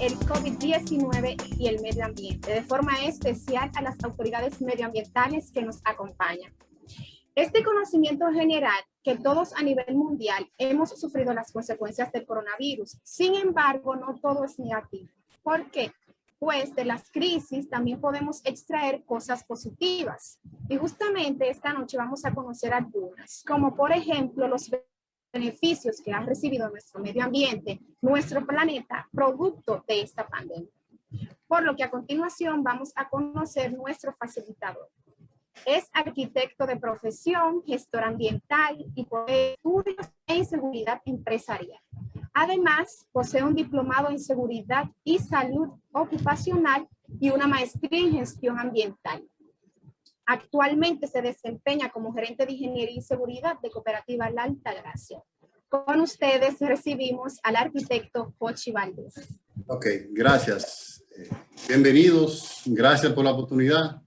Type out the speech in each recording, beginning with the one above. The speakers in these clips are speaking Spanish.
el COVID-19 y el medio ambiente, de forma especial a las autoridades medioambientales que nos acompañan. Este conocimiento general que todos a nivel mundial hemos sufrido las consecuencias del coronavirus. Sin embargo, no todo es negativo. ¿Por qué? Pues de las crisis también podemos extraer cosas positivas. Y justamente esta noche vamos a conocer algunas, como por ejemplo los beneficios que ha recibido nuestro medio ambiente, nuestro planeta, producto de esta pandemia. Por lo que a continuación vamos a conocer nuestro facilitador. Es arquitecto de profesión, gestor ambiental y posee estudios en seguridad empresarial. Además, posee un diplomado en seguridad y salud ocupacional y una maestría en gestión ambiental. Actualmente se desempeña como gerente de ingeniería y seguridad de Cooperativa La Altagracia. Con ustedes recibimos al arquitecto Jochi Valdés. Ok, gracias. Bienvenidos, gracias por la oportunidad.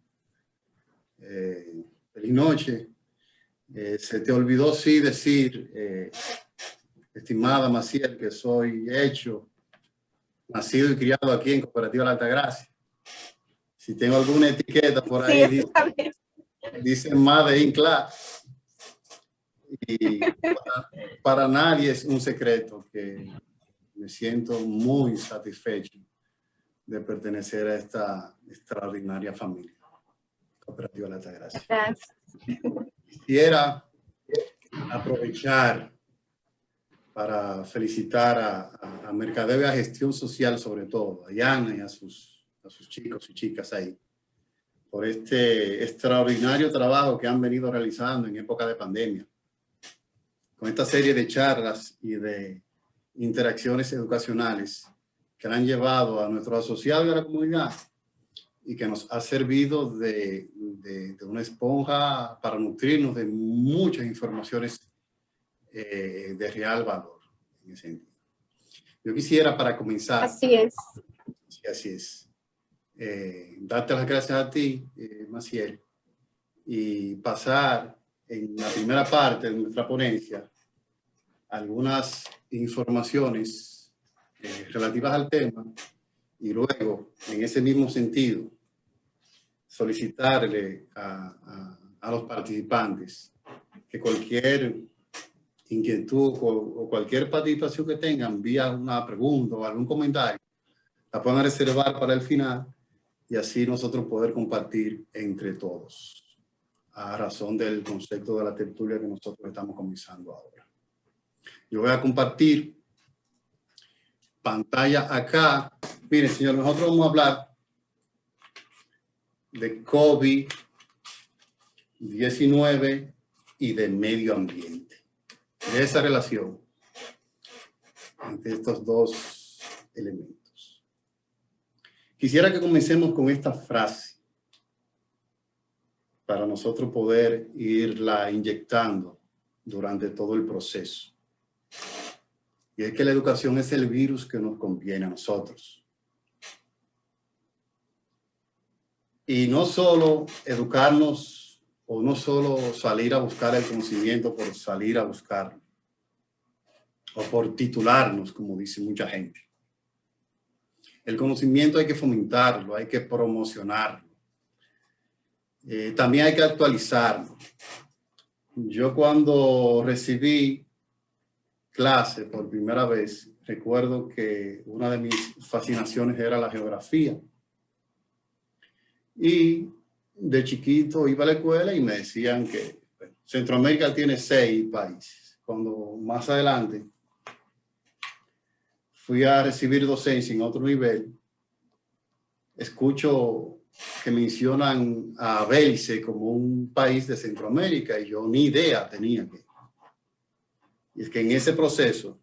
Feliz noche. Se te olvidó sí decir, estimada Maciel, que soy nacido y criado aquí en Cooperativa La Altagracia. Si tengo alguna etiqueta por ahí, sí, dice Made in Class. Y para nadie es un secreto que me siento muy satisfecho de pertenecer a esta extraordinaria familia, Cooperativa La Altagracia. Gracias. Quisiera aprovechar para felicitar a Mercadeo y a Gestión Social, sobre todo, a Yana y a sus chicos y chicas ahí, por este extraordinario trabajo que han venido realizando en época de pandemia, con esta serie de charlas y de interacciones educacionales que han llevado a nuestros asociados y a la comunidad y que nos ha servido de una esponja para nutrirnos de muchas informaciones de real valor en ese sentido. Yo quisiera, para comenzar, así es, darte las gracias a ti, Maciel, y pasar en la primera parte de nuestra ponencia algunas informaciones relativas al tema y luego, en ese mismo sentido, solicitarle a los participantes que cualquier inquietud o cualquier participación que tengan vía una pregunta o algún comentario, la puedan reservar para el final y así nosotros poder compartir entre todos a razón del concepto de la tertulia que nosotros estamos comenzando ahora. Yo voy a compartir pantalla acá. Miren, señor, nosotros vamos a hablar de COVID-19 y de medio ambiente, de esa relación entre estos dos elementos. Quisiera que comencemos con esta frase para nosotros poder irla inyectando durante todo el proceso. Y es que la educación es el virus que nos conviene a nosotros. Y no solo educarnos o no solo salir a buscar el conocimiento por salir a buscarlo o por titularnos, como dice mucha gente. El conocimiento hay que fomentarlo, hay que promocionarlo. También hay que actualizarlo. Yo cuando recibí clase por primera vez, recuerdo que una de mis fascinaciones era la geografía. Y de chiquito iba a la escuela y me decían que Centroamérica tiene 6 países. Cuando más adelante fui a recibir docencia en otro nivel, escucho que mencionan a Belice como un país de Centroamérica y yo ni idea tenía que. Y es que en ese proceso,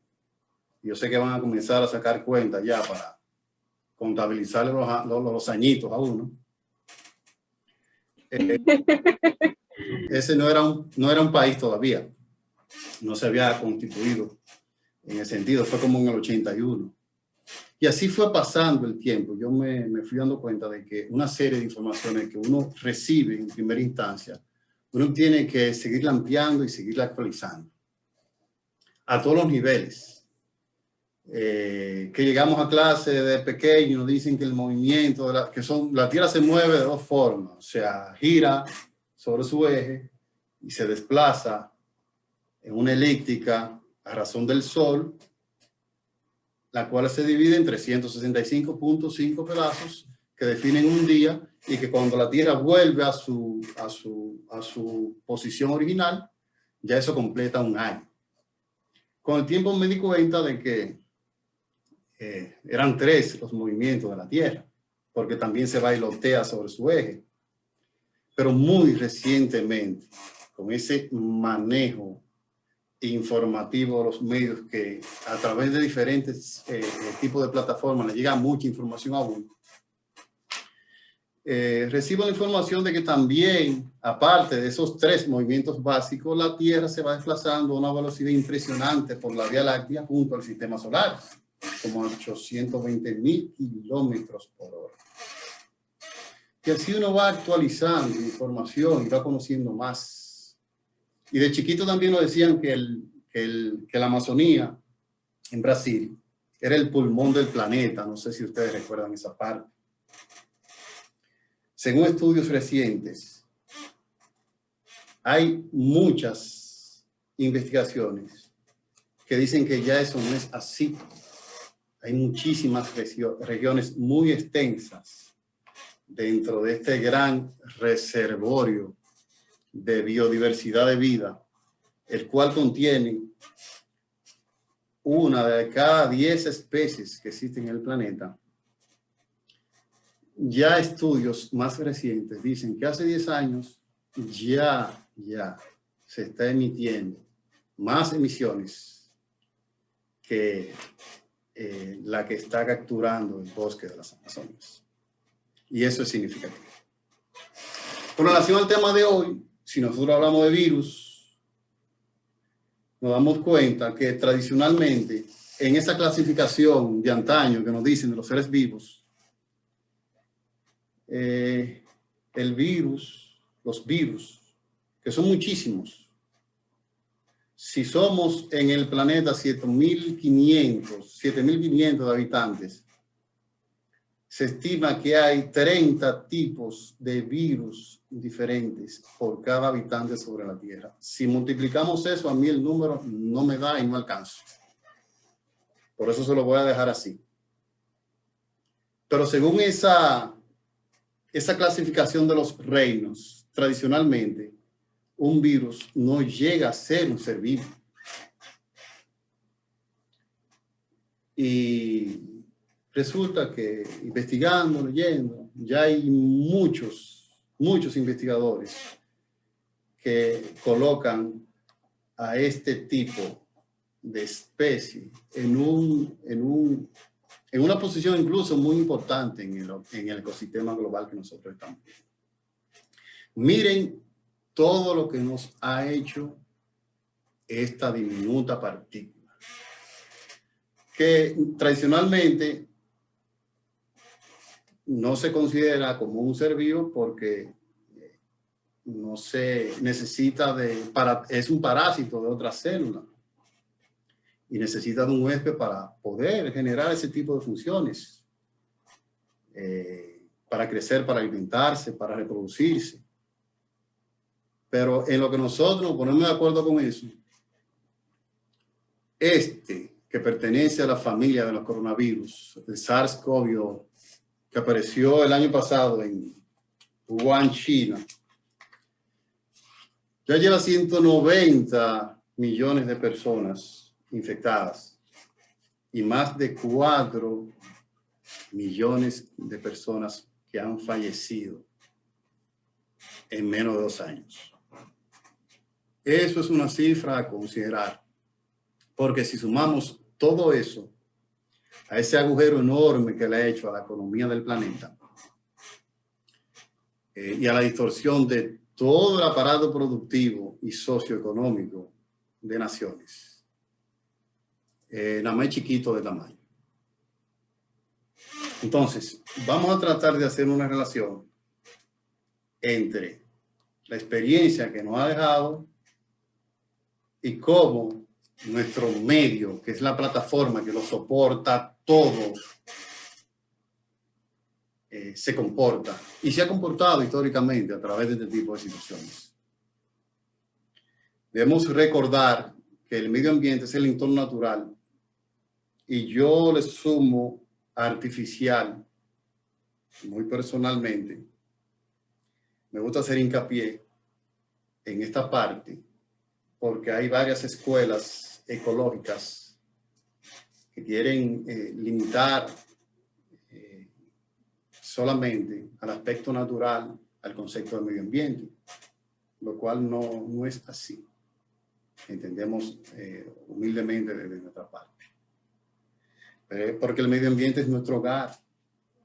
yo sé que van a comenzar a sacar cuentas ya para contabilizarle los añitos a uno. Ese no era un país todavía. No se había constituido en ese sentido. Fue como en el 81. Y así fue pasando el tiempo. Yo me fui dando cuenta de que una serie de informaciones que uno recibe en primera instancia, uno tiene que seguirla ampliando y seguirla actualizando. A todos los niveles. que llegamos a clase de pequeño, nos dicen que el movimiento, la Tierra se mueve de dos formas, o sea, gira sobre su eje y se desplaza en una elíptica a razón del Sol, la cual se divide en 365.5 pedazos que definen un día, y que cuando la Tierra vuelve a su posición original, ya eso completa un año. Con el tiempo me di cuenta de que eran 3 los movimientos de la Tierra, porque también se bailotea sobre su eje. Pero muy recientemente, con ese manejo informativo de los medios, que a través de diferentes tipos de plataformas le llega mucha información aún, recibo la información de que también, aparte de esos 3 movimientos básicos, la Tierra se va desplazando a una velocidad impresionante por la Vía Láctea junto al sistema solar, como a 820.000 kilómetros por hora. Y así uno va actualizando información y va conociendo más. Y de chiquito también nos decían que la Amazonía en Brasil era el pulmón del planeta. No sé si ustedes recuerdan esa parte. Según estudios recientes, hay muchas investigaciones que dicen que ya eso no es así. Hay muchísimas regiones muy extensas dentro de este gran reservorio de biodiversidad de vida, el cual contiene una de cada 10 especies que existen en el planeta. Ya estudios más recientes dicen que hace 10 años ya se está emitiendo más emisiones que la que está capturando el bosque de las Amazonas. Y eso es significativo. Con relación al tema de hoy, si nosotros hablamos de virus, nos damos cuenta que tradicionalmente en esa clasificación de antaño que nos dicen de los seres vivos, los virus, que son muchísimos, si somos en el planeta 7.500 habitantes, se estima que hay 30 tipos de virus diferentes por cada habitante sobre la Tierra. Si multiplicamos eso, a mí el número no me da y no alcanzo. Por eso se lo voy a dejar así. Pero según esa clasificación de los reinos, tradicionalmente, un virus no llega a ser un ser vivo. Y resulta que investigando, leyendo, ya hay muchos investigadores que colocan a este tipo de especie en una posición incluso muy importante en el ecosistema global que nosotros estamos viendo. Miren todo lo que nos ha hecho esta diminuta partícula, que tradicionalmente no se considera como un ser vivo porque no se necesita es un parásito de otra célula y necesita de un huésped para poder generar ese tipo de funciones, para crecer, para alimentarse, para reproducirse. Pero en lo que nosotros nos ponemos de acuerdo con eso, que pertenece a la familia de los coronavirus, el SARS-CoV-2, que apareció el año pasado en Wuhan, China, ya lleva 190 millones de personas infectadas y más de 4 millones de personas que han fallecido en menos de 2 años. Eso es una cifra a considerar, porque si sumamos todo eso a ese agujero enorme que le ha hecho a la economía del planeta y a la distorsión de todo el aparato productivo y socioeconómico de naciones, nada más chiquito de tamaño. Entonces, vamos a tratar de hacer una relación entre la experiencia que nos ha dejado y cómo nuestro medio, que es la plataforma que lo soporta todo, se comporta y se ha comportado históricamente a través de este tipo de situaciones. Debemos recordar que el medio ambiente es el entorno natural y yo le sumo artificial, muy personalmente. Me gusta hacer hincapié en esta parte porque hay varias escuelas ecológicas que quieren limitar solamente al aspecto natural, al concepto del medio ambiente, lo cual no es así. Entendemos humildemente desde nuestra parte. Porque el medio ambiente es nuestro hogar,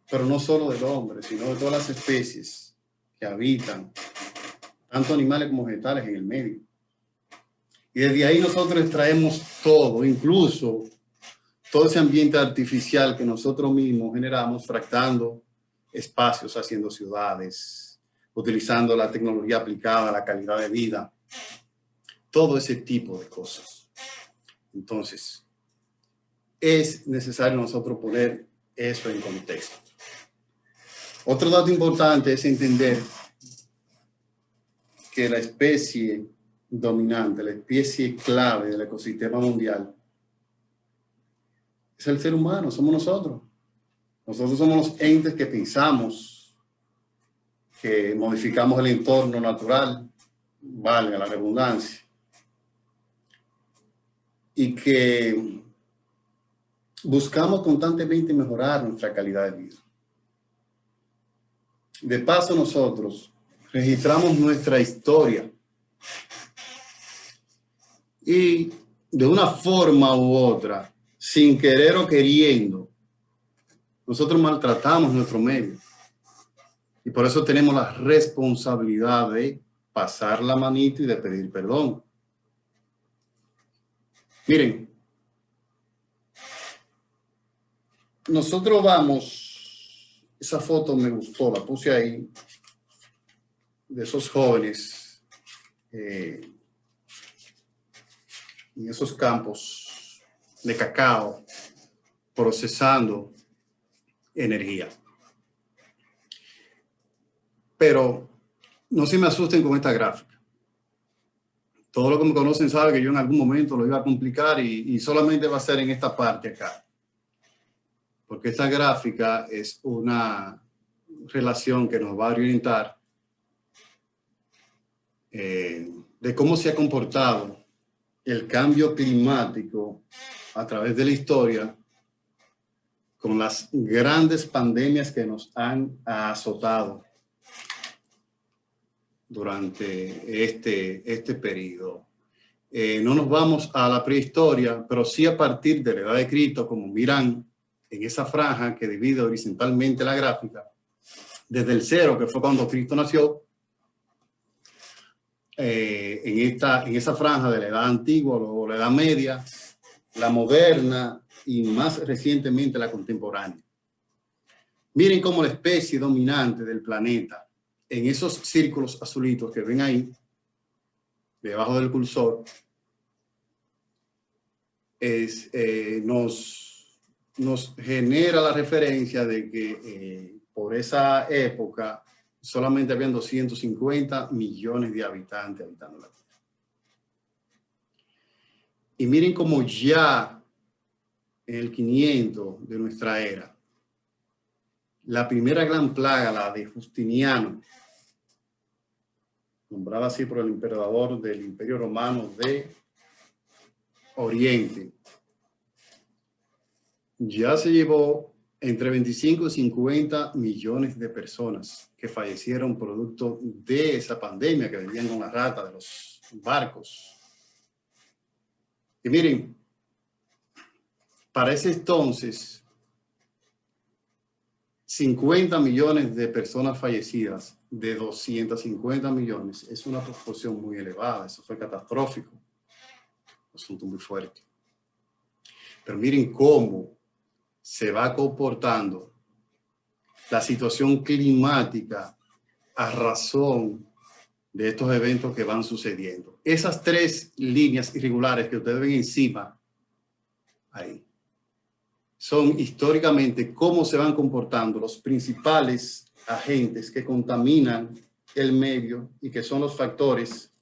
pero no solo del hombre, sino de todas las especies que habitan, tanto animales como vegetales en el medio. Y desde ahí nosotros extraemos todo, incluso todo ese ambiente artificial que nosotros mismos generamos, fractando espacios, haciendo ciudades, utilizando la tecnología aplicada a la calidad de vida, todo ese tipo de cosas. Entonces, es necesario nosotros poner eso en contexto. Otro dato importante es entender que la especie dominante, la especie clave del ecosistema mundial, es el ser humano, somos nosotros. Nosotros somos los entes que pensamos, que modificamos el entorno natural, valga la redundancia, y que buscamos constantemente mejorar nuestra calidad de vida. De paso, nosotros registramos nuestra historia y de una forma u otra, sin querer o queriendo, nosotros maltratamos nuestro medio. Y por eso tenemos la responsabilidad de pasar la manito y de pedir perdón. Miren, nosotros vamos, esa foto me gustó, la puse ahí, de esos jóvenes en esos campos de cacao procesando energía. Pero no se me asusten con esta gráfica. Todo lo que me conocen sabe que yo en algún momento lo iba a complicar y solamente va a ser en esta parte acá. Porque esta gráfica es una relación que nos va a orientar de cómo se ha comportado el cambio climático a través de la historia con las grandes pandemias que nos han azotado durante este periodo. No nos vamos a la prehistoria, pero sí a partir de la edad de Cristo, como miran en esa franja que divide horizontalmente la gráfica, desde el 0, que fue cuando Cristo nació, en esa franja de la edad antigua o la edad media, la moderna y más recientemente la contemporánea. Miren cómo la especie dominante del planeta, en esos círculos azulitos que ven ahí, debajo del cursor, nos genera la referencia de que por esa época solamente habían 250 millones de habitantes habitando la Tierra. Y miren cómo ya en el 500 de nuestra era, la primera gran plaga, la de Justiniano, nombrada así por el emperador del Imperio Romano de Oriente, ya se llevó entre 25 y 50 millones de personas que fallecieron producto de esa pandemia que venían con la rata de los barcos. Y miren, para ese entonces, 50 millones de personas fallecidas de 250 millones es una proporción muy elevada. Eso fue catastrófico. Un asunto muy fuerte. Pero miren cómo se va comportando la situación climática a razón de estos eventos que van sucediendo. Esas tres líneas irregulares que ustedes ven encima, ahí, son históricamente cómo se van comportando los principales agentes que contaminan el medio y que son los factores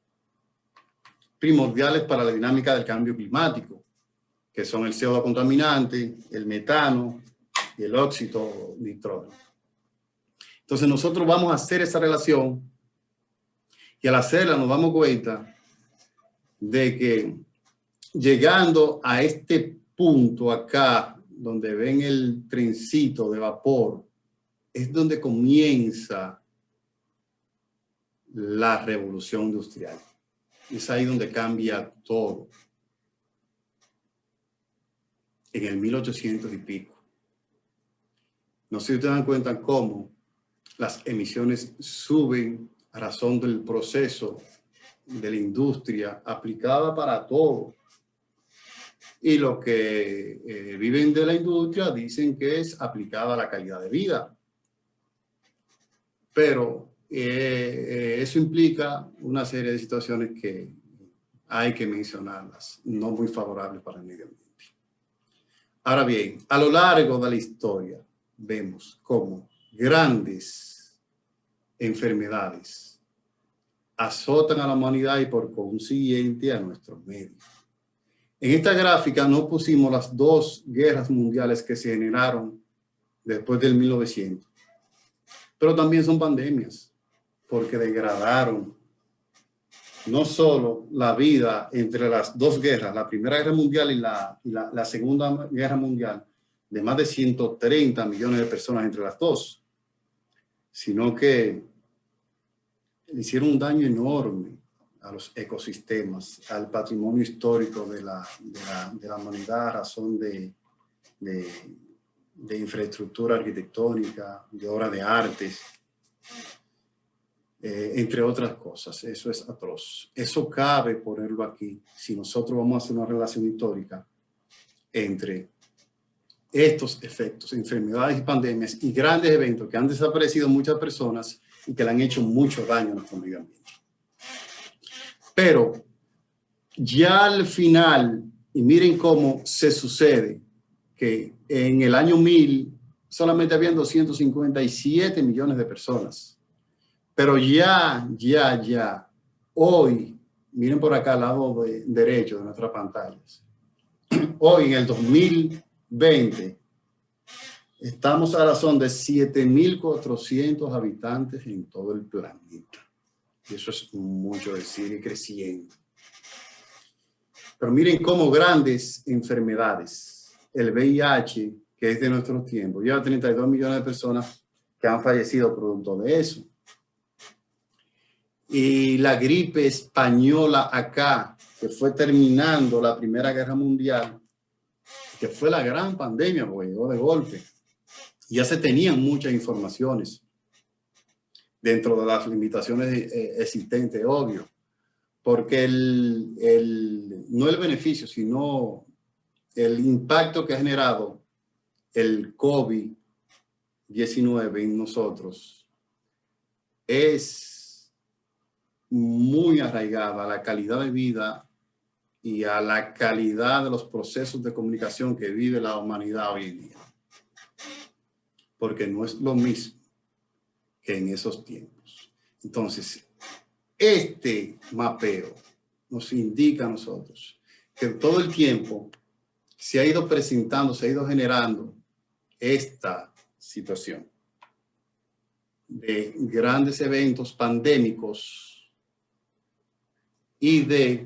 primordiales para la dinámica del cambio climático, que son el CO2 contaminante, el metano y el óxido nitrógeno. Entonces nosotros vamos a hacer esa relación y al hacerla nos damos cuenta de que llegando a este punto acá, donde ven el trencito de vapor, es donde comienza la revolución industrial. Es ahí donde cambia todo. En el 1800 y pico. No sé si ustedes dan cuenta cómo las emisiones suben a razón del proceso de la industria aplicada para todo. Y los que viven de la industria dicen que es aplicada a la calidad de vida. Pero eso implica una serie de situaciones que hay que mencionarlas, no muy favorables para el medio ambiente. Ahora bien, a lo largo de la historia vemos cómo grandes enfermedades azotan a la humanidad y por consiguiente a nuestros medios. En esta gráfica no pusimos las dos guerras mundiales que se generaron después del 1900, pero también son pandemias, porque degradaron no solo la vida entre las dos guerras, la Primera Guerra Mundial y la Segunda Guerra Mundial, de más de 130 millones de personas entre las dos, sino que hicieron un daño enorme a los ecosistemas, al patrimonio histórico de la humanidad a razón de infraestructura arquitectónica, de obras de arte, entre otras cosas. Eso es atroz. Eso cabe ponerlo aquí si nosotros vamos a hacer una relación histórica entre estos efectos, enfermedades y pandemias y grandes eventos que han desaparecido muchas personas y que le han hecho mucho daño a nuestro medio ambiente. Pero ya al final, y miren cómo se sucede, que en el año 1000 solamente habían 257 millones de personas. Pero ya, hoy, miren por acá al lado derecho de nuestras pantallas, hoy en el 2020, estamos a razón de 7.400 habitantes en todo el planeta. Y eso es mucho decir y creciendo. Pero miren cómo grandes enfermedades, el VIH, que es de nuestro tiempo, lleva 32 millones de personas que han fallecido producto de eso. Y la gripe española acá, que fue terminando la Primera Guerra Mundial, que fue la gran pandemia, porque llegó de golpe. Ya se tenían muchas informaciones dentro de las limitaciones existentes, obvio, porque no el beneficio, sino el impacto que ha generado el COVID-19 en nosotros es muy arraigada a la calidad de vida y a la calidad de los procesos de comunicación que vive la humanidad hoy en día. Porque no es lo mismo que en esos tiempos. Entonces, este mapeo nos indica a nosotros que todo el tiempo se ha ido presentando, se ha ido generando esta situación de grandes eventos pandémicos y de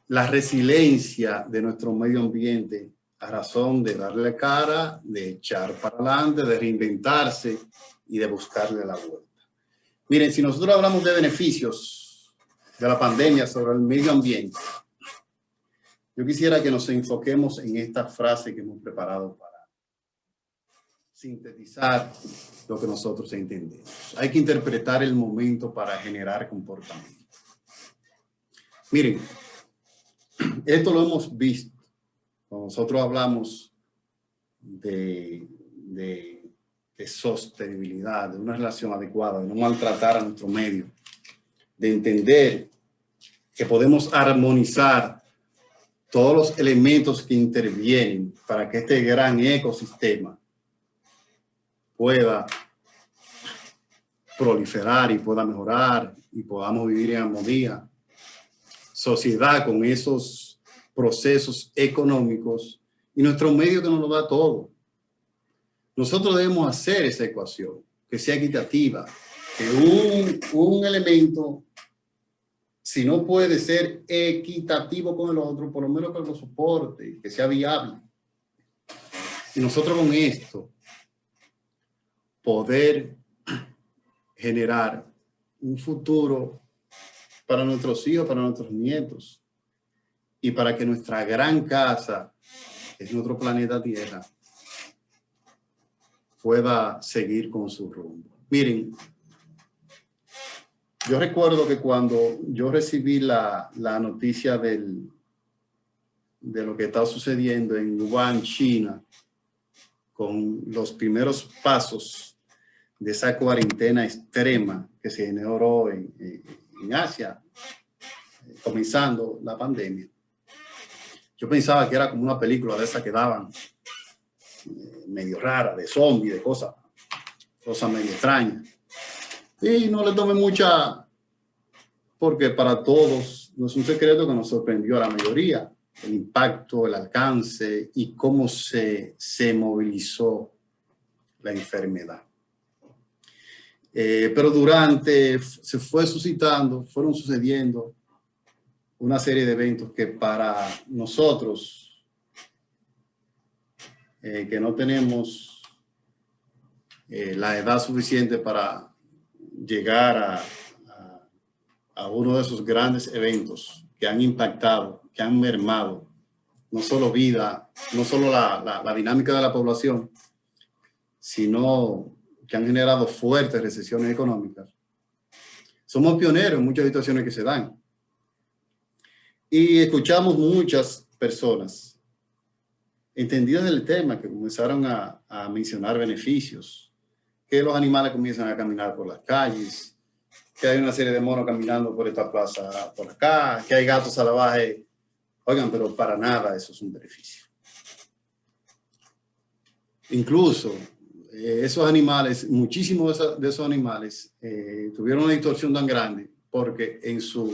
la resiliencia de nuestro medio ambiente a razón de darle cara, de echar para adelante, de reinventarse y de buscarle la vuelta. Miren, si nosotros hablamos de beneficios de la pandemia sobre el medio ambiente, yo quisiera que nos enfoquemos en esta frase que hemos preparado para sintetizar lo que nosotros entendemos. Hay que interpretar el momento para generar comportamiento. Miren, esto lo hemos visto cuando nosotros hablamos de de sostenibilidad, de una relación adecuada, de no maltratar a nuestro medio, de entender que podemos armonizar todos los elementos que intervienen para que este gran ecosistema pueda proliferar y pueda mejorar y podamos vivir en armonía. Sociedad con esos procesos económicos y nuestro medio que nos lo da todo. Nosotros debemos hacer esa ecuación, que sea equitativa, que un elemento, si no puede ser equitativo con el otro, por lo menos que lo soporte, que sea viable. Y nosotros con esto poder generar un futuro para nuestros hijos, para nuestros nietos, y para que nuestra gran casa, que es nuestro planeta Tierra, pueda seguir con su rumbo. Miren, yo recuerdo que cuando yo recibí la noticia de lo que estaba sucediendo en Wuhan, China, con los primeros pasos de esa cuarentena extrema que se generó en Asia, comenzando la pandemia, yo pensaba que era como una película de esas que daban medio rara, de zombies, de cosas medio extrañas. Y no le tomé mucha, porque para todos no es un secreto que nos sorprendió a la mayoría el impacto, el alcance y cómo se movilizó la enfermedad. Pero se fueron sucediendo una serie de eventos que para nosotros, que no tenemos la edad suficiente para llegar a uno de esos grandes eventos que han impactado, que han mermado no solo vida, no solo la dinámica de la población, sino que han generado fuertes recesiones económicas. Somos pioneros en muchas situaciones que se dan. Y escuchamos muchas personas entendidas del tema que comenzaron a mencionar beneficios, que los animales comienzan a caminar por las calles, que hay una serie de monos caminando por esta plaza por acá, que hay gatos salvajes. Oigan, pero para nada eso es un beneficio. Incluso esos animales, muchísimos de esos animales tuvieron una distorsión tan grande porque en su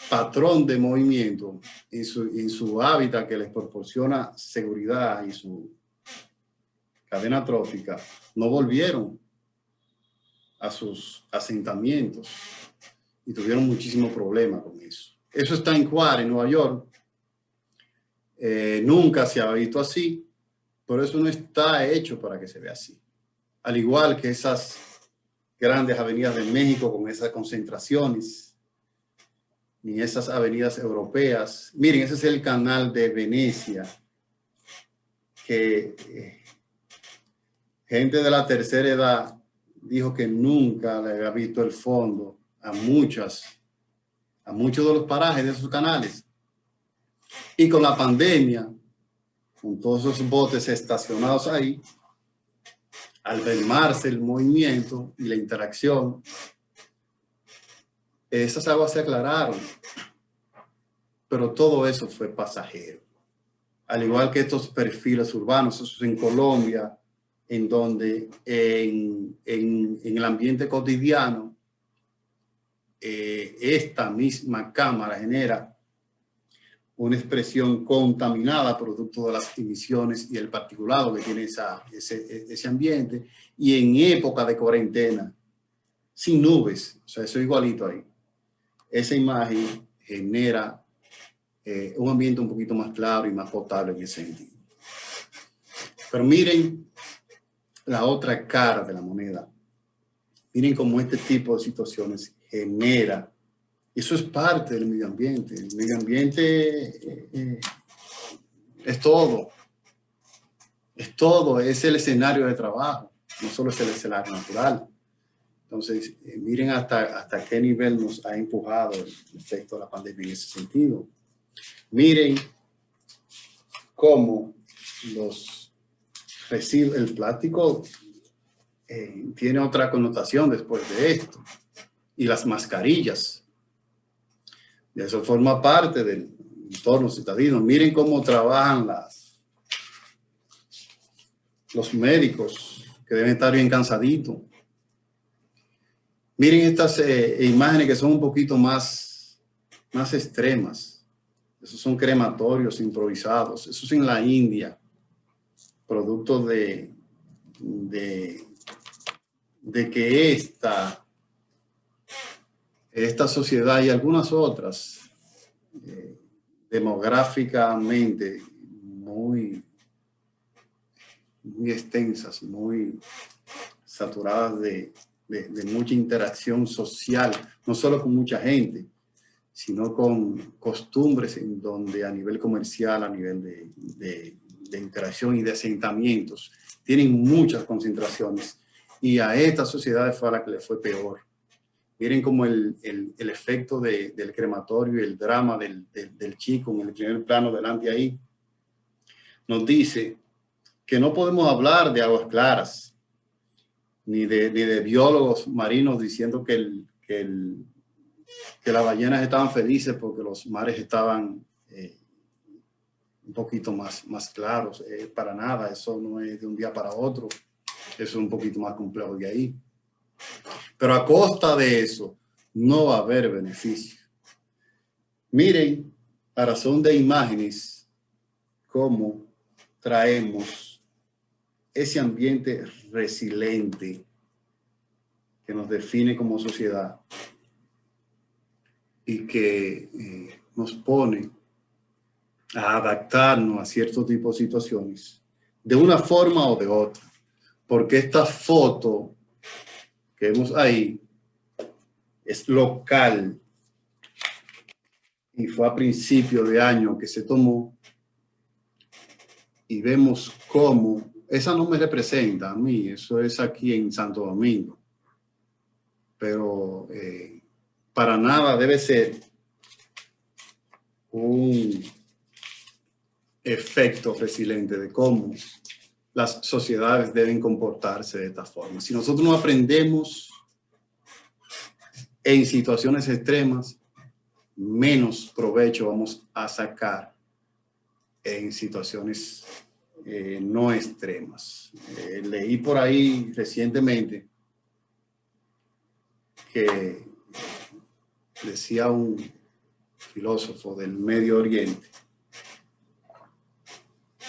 patrón de movimiento, en su hábitat que les proporciona seguridad y su cadena trófica, no volvieron a sus asentamientos y tuvieron muchísimos problemas con eso. Eso está en Juárez, en Nueva York. Nunca se ha visto así, pero eso no está hecho para que se vea así. Al igual que esas grandes avenidas de México con esas concentraciones, ni esas avenidas europeas. Miren, ese es el canal de Venecia, que gente de la tercera edad dijo que nunca le había visto el fondo a muchos de los parajes de esos canales. Y con la pandemia, con todos esos botes estacionados ahí, al mermarse el movimiento y la interacción, esas aguas se aclararon, pero todo eso fue pasajero. Al igual que estos perfiles urbanos, eso es en Colombia, en donde en el ambiente cotidiano, esta misma cámara genera una expresión contaminada producto de las emisiones y el particulado que tiene ese ambiente, y en época de cuarentena, sin nubes, o sea, eso igualito ahí. Esa imagen genera un ambiente un poquito más claro y más potable en ese sentido. Pero miren la otra cara de la moneda. Miren cómo este tipo de situaciones genera. Eso es parte del medio ambiente. El medio ambiente es todo. Es todo. Es el escenario de trabajo. No solo es el escenario natural. Entonces, miren hasta qué nivel nos ha empujado el efecto de la pandemia en ese sentido. Miren cómo los residuos, el plástico tiene otra connotación después de esto. Y las mascarillas. Y eso forma parte del entorno citadino. Miren cómo trabajan los médicos, que deben estar bien cansaditos. Miren estas imágenes que son un poquito más extremas. Esos son crematorios improvisados. Eso es en la India, producto de que esta sociedad y algunas otras demográficamente muy extensas, muy saturadas de mucha interacción social, no solo con mucha gente, sino con costumbres en donde a nivel comercial, a nivel de interacción y de asentamientos, tienen muchas concentraciones. Y a estas sociedades fue a la que le fue peor. Miren cómo el efecto del crematorio y el drama del chico en el primer plano delante ahí nos dice que no podemos hablar de aguas claras, ni de biólogos marinos diciendo que las ballenas estaban felices porque los mares estaban un poquito más claros. Para nada, eso no es de un día para otro. Eso es un poquito más complejo de ahí. Pero a costa de eso, no va a haber beneficio. Miren, a razón de imágenes, cómo traemos ese ambiente resiliente que nos define como sociedad y que nos pone a adaptarnos a cierto tipo de situaciones de una forma o de otra. Porque esta foto que vemos ahí es local y fue a principio de año que se tomó, y vemos cómo, esa no me representa a mí, eso es aquí en Santo Domingo, pero para nada debe ser un efecto resiliente de cómo las sociedades deben comportarse de esta forma. Si nosotros no aprendemos en situaciones extremas, menos provecho vamos a sacar en situaciones no extremas. Leí por ahí recientemente que decía un filósofo del Medio Oriente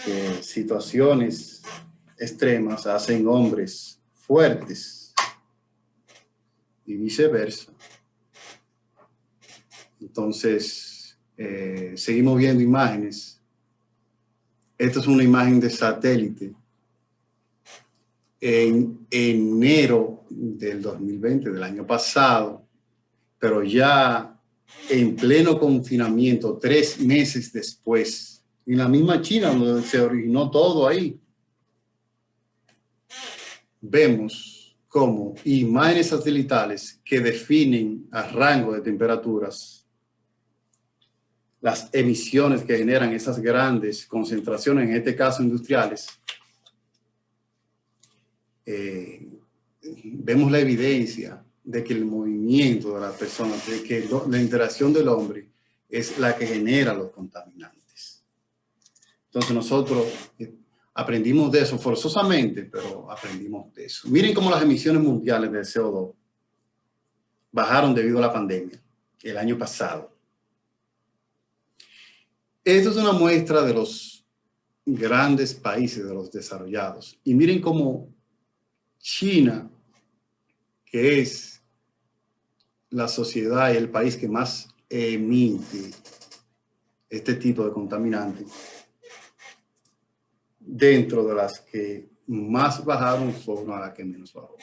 que situaciones extremas hacen hombres fuertes y viceversa. Entonces, seguimos viendo imágenes. Esta es una imagen de satélite en enero del 2020, del año pasado, pero ya en pleno confinamiento, 3 meses después, en la misma China donde se originó todo ahí. Vemos como imágenes satelitales que definen a rango de temperaturas las emisiones que generan esas grandes concentraciones, en este caso industriales. Vemos la evidencia de que el movimiento de las personas, de que la interacción del hombre es la que genera los contaminantes. Entonces nosotros aprendimos de eso forzosamente, pero aprendimos de eso. Miren cómo las emisiones mundiales de CO2 bajaron debido a la pandemia el año pasado. Esto es una muestra de los grandes países, de los desarrollados. Y miren cómo China, que es la sociedad y el país que más emite este tipo de contaminantes, dentro de las que más bajaron fueron a las que menos bajó.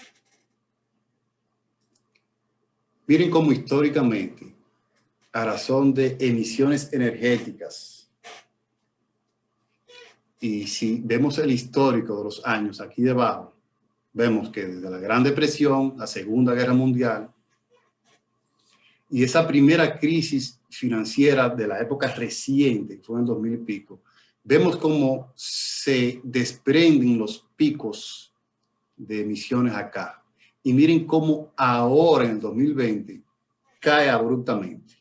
Miren cómo históricamente, a razón de emisiones energéticas, y si vemos el histórico de los años aquí debajo, vemos que desde la Gran Depresión, la Segunda Guerra Mundial y esa primera crisis financiera de la época reciente, fue en 2000 y pico, vemos cómo se desprenden los picos de emisiones acá. Y miren cómo ahora en el 2020 cae abruptamente.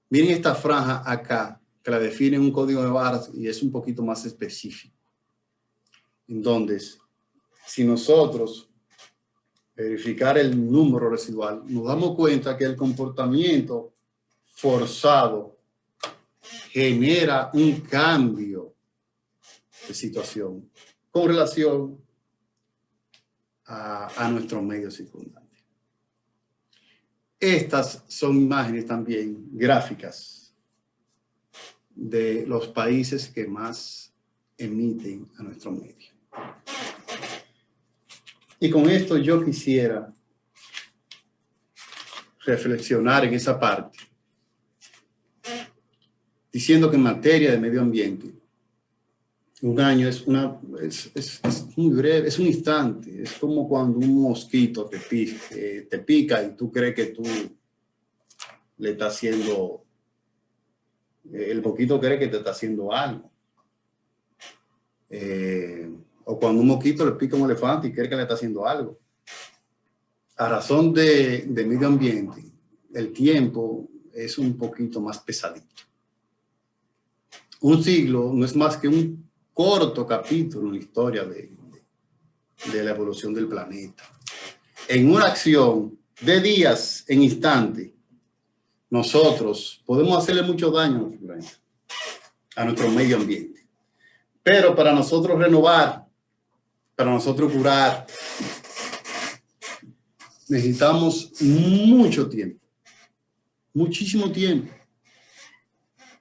Miren esta franja acá, que la define un código de barras y es un poquito más específico. Entonces, si nosotros verificar el número residual, nos damos cuenta que el comportamiento forzado genera un cambio de situación con relación a nuestro medio circundante. Estas son imágenes también gráficas de los países que más emiten a nuestro medio. Y con esto yo quisiera reflexionar en esa parte, diciendo que en materia de medio ambiente, un año es muy breve, es un instante. Es como cuando un mosquito te pica y tú crees que tú le estás haciendo, el mosquito cree que te está haciendo algo. O cuando un mosquito le pica a un elefante y cree que le está haciendo algo. A razón de medio ambiente, el tiempo es un poquito más pesadito. Un siglo no es más que un corto capítulo en la historia de la evolución del planeta. En una acción de días, en instantes, nosotros podemos hacerle mucho daño a nuestro medio ambiente. Pero para nosotros renovar, para nosotros curar, necesitamos mucho tiempo, muchísimo tiempo.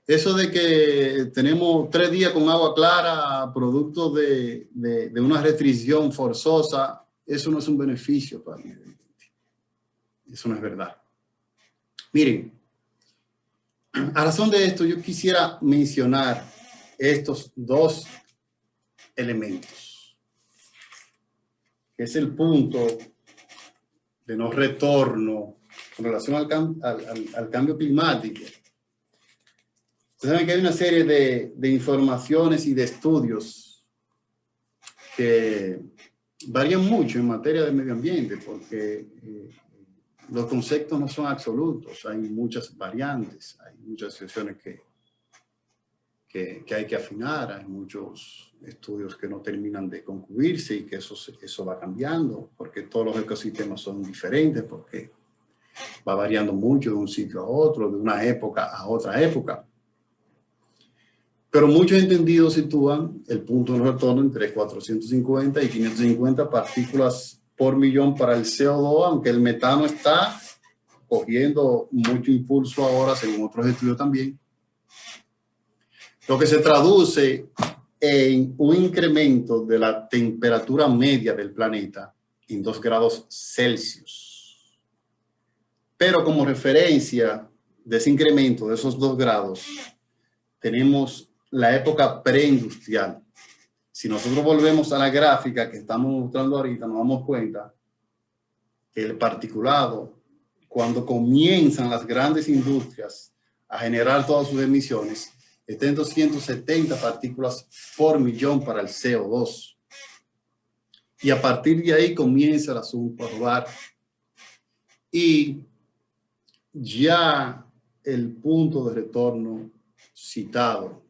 Eso de que tenemos 3 días con agua clara, producto de una restricción forzosa, eso no es un beneficio para el medio ambiente. Eso no es verdad. Miren, a razón de esto, yo quisiera mencionar estos 2 elementos, que es el punto de no retorno con relación al cambio climático. Ustedes saben que hay una serie de informaciones y de estudios que varían mucho en materia de medio ambiente, porque los conceptos no son absolutos, hay muchas variantes, hay muchas situaciones que hay que afinar, hay muchos estudios que no terminan de concluirse y que eso va cambiando, porque todos los ecosistemas son diferentes, porque va variando mucho de un sitio a otro, de una época a otra época. Pero muchos entendidos sitúan el punto de retorno entre 450 y 550 partículas por millón para el CO2, aunque el metano está cogiendo mucho impulso ahora, según otros estudios también. Lo que se traduce en un incremento de la temperatura media del planeta en 2 grados Celsius. Pero como referencia de ese incremento de esos 2 grados, tenemos la época preindustrial. Si nosotros volvemos a la gráfica que estamos mostrando ahorita, nos damos cuenta que el particulado, cuando comienzan las grandes industrias a generar todas sus emisiones, está en 270 partículas por millón para el CO2. Y a partir de ahí comienza el asunto a rodar. Y ya el punto de retorno citado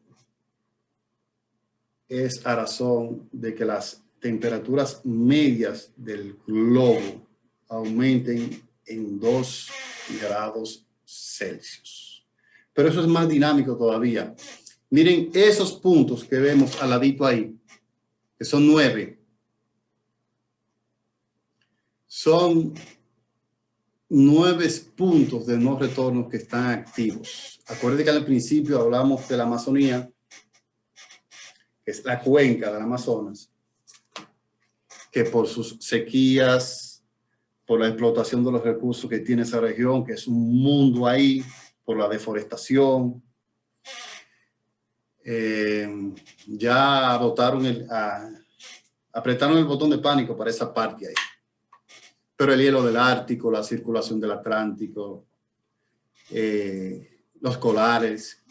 es a razón de que las temperaturas medias del globo aumenten en 2 grados Celsius. Pero eso es más dinámico todavía. Miren esos puntos que vemos al ladito ahí, que son 9. Son 9 puntos de no retorno que están activos. Acuérdense que al principio hablamos de la Amazonía, que es la cuenca del Amazonas, que por sus sequías, por la explotación de los recursos que tiene esa región, que es un mundo ahí, por la deforestación, ya apretaron el botón de pánico para esa parte ahí. Pero el hielo del Ártico, la circulación del Atlántico, los colares,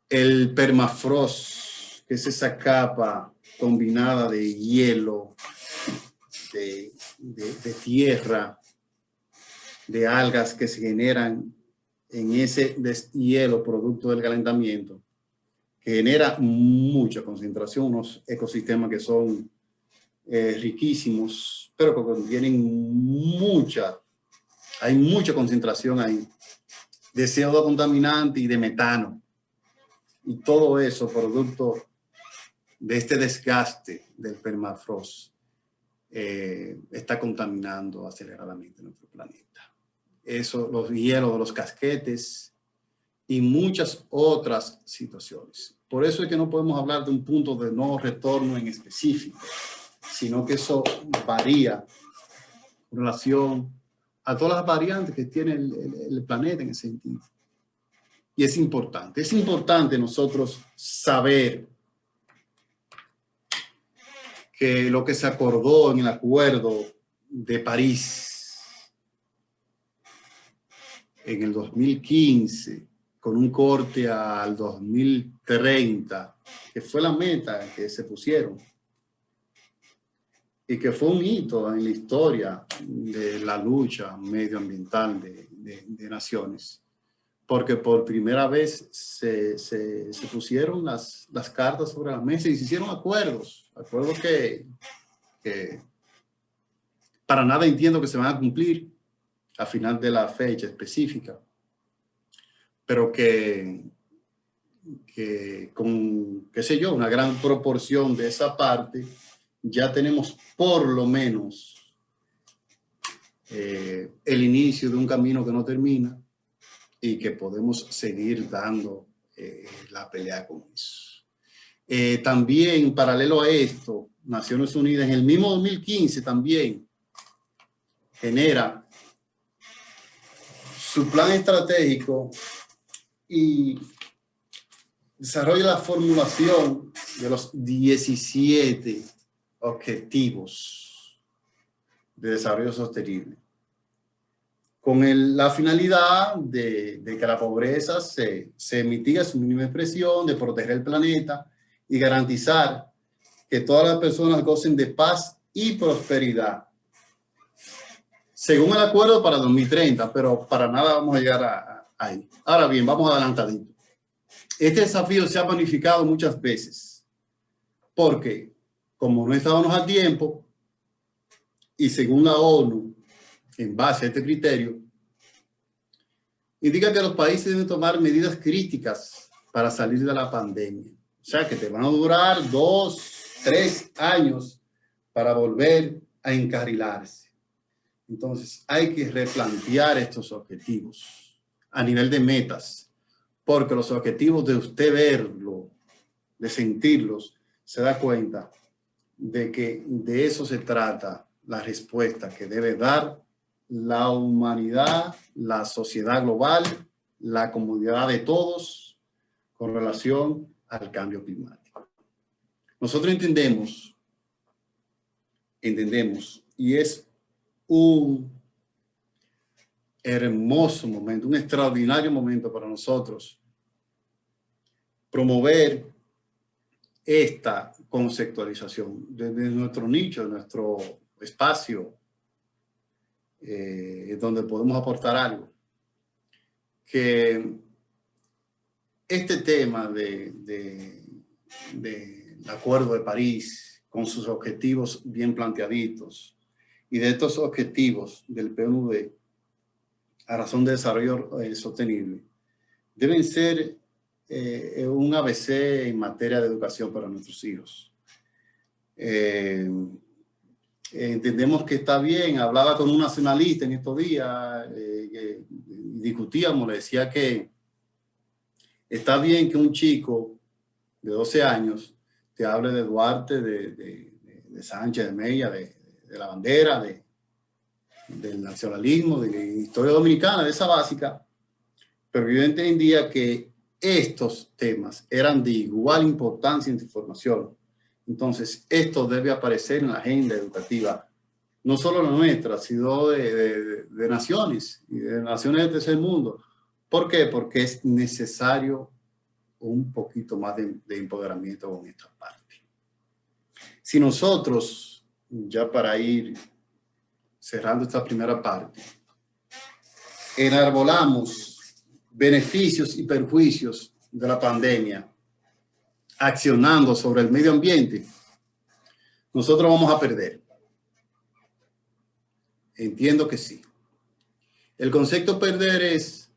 el permafrost, que es esa capa combinada de hielo de tierra, de algas que se generan en ese deshielo producto del calentamiento, que genera mucha concentración, unos ecosistemas que son riquísimos, pero que contienen hay mucha concentración ahí de CO2 contaminante y de metano. Y todo eso producto de este desgaste del permafrost está contaminando aceleradamente nuestro planeta. Eso, los hielos de los casquetes y muchas otras situaciones. Por eso es que no podemos hablar de un punto de no retorno en específico, sino que eso varía en relación a todas las variantes que tiene el planeta en ese sentido. Y es importante nosotros saber que lo que se acordó en el Acuerdo de París en el 2015, con un corte al 2030, que fue la meta que se pusieron, y que fue un hito en la historia de la lucha medioambiental de naciones, porque por primera vez se pusieron las cartas sobre la mesa y se hicieron acuerdos que para nada entiendo que se van a cumplir a final de la fecha específica, pero que con, qué sé yo, una gran proporción de esa parte, ya tenemos por lo menos el inicio de un camino que no termina y que podemos seguir dando la pelea con eso. También, paralelo a esto, Naciones Unidas en el mismo 2015 también genera su plan estratégico y desarrolla la formulación de los 17 objetivos de desarrollo sostenible, con la finalidad de que la pobreza se mitigue a su mínima expresión, de proteger el planeta y garantizar que todas las personas gocen de paz y prosperidad, según el acuerdo para 2030, pero para nada vamos a llegar ahí. Ahora bien, vamos adelantadito. Este desafío se ha planificado muchas veces, porque como no estábamos a tiempo, y según la ONU, en base a este criterio, indica que los países deben tomar medidas críticas para salir de la pandemia. O sea, que te van a durar 2, 3 años para volver a encarrilarse. Entonces, hay que replantear estos objetivos a nivel de metas, porque los objetivos de usted verlo, de sentirlos, se da cuenta de que de eso se trata la respuesta que debe dar la humanidad, la sociedad global, la comunidad de todos con relación al cambio climático. Nosotros entendemos, y es un hermoso momento, un extraordinario momento para nosotros promover esta conceptualización desde nuestro nicho, de nuestro espacio, donde podemos aportar algo. Que este tema del Acuerdo de París, con sus objetivos bien planteaditos, y de estos objetivos del PNUD a razón de desarrollo sostenible, deben ser un ABC en materia de educación para nuestros hijos. Entendemos que está bien. Hablaba con un nacionalista en estos días, discutíamos, le decía que está bien que un chico de 12 años te hable de Duarte, de Sánchez, de Mella, de la bandera, del nacionalismo, de la historia dominicana, de esa básica, pero yo entendía que estos temas eran de igual importancia en tu formación. Entonces, esto debe aparecer en la agenda educativa, no solo la nuestra, sino de naciones, y de naciones del tercer mundo. ¿Por qué? Porque es necesario un poquito más de empoderamiento con esta parte. Si nosotros ya para ir cerrando esta primera parte, enarbolamos beneficios y perjuicios de la pandemia, accionando sobre el medio ambiente, nosotros vamos a perder. Entiendo que sí. El concepto perder es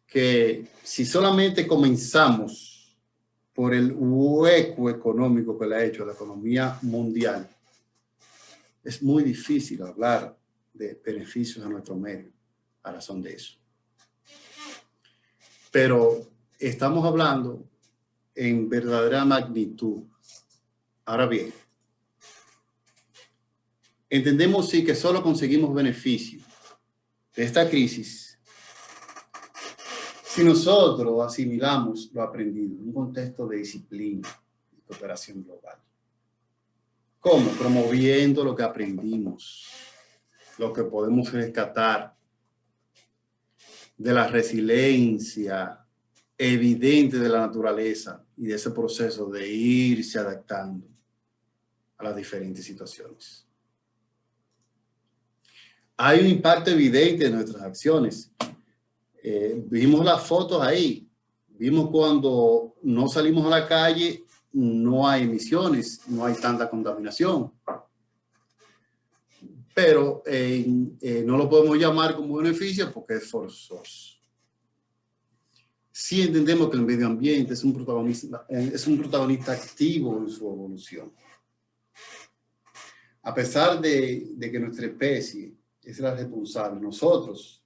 que si solamente comenzamos por el hueco económico que le ha hecho a la economía mundial, es muy difícil hablar de beneficios a nuestro medio a razón de eso. Pero estamos hablando en verdadera magnitud. Ahora bien, entendemos sí que solo conseguimos beneficios de esta crisis si nosotros asimilamos lo aprendido en un contexto de disciplina y cooperación global. ¿Cómo? Promoviendo lo que aprendimos, lo que podemos rescatar de la resiliencia evidente de la naturaleza y de ese proceso de irse adaptando a las diferentes situaciones. Hay un impacto evidente en nuestras acciones. Vimos las fotos ahí. Vimos cuando no salimos a la calle, no hay emisiones, no hay tanta contaminación. Pero no lo podemos llamar como beneficio porque es forzoso. Sí entendemos que el medio ambiente es un protagonista activo en su evolución. A pesar de que nuestra especie es la responsable, nosotros,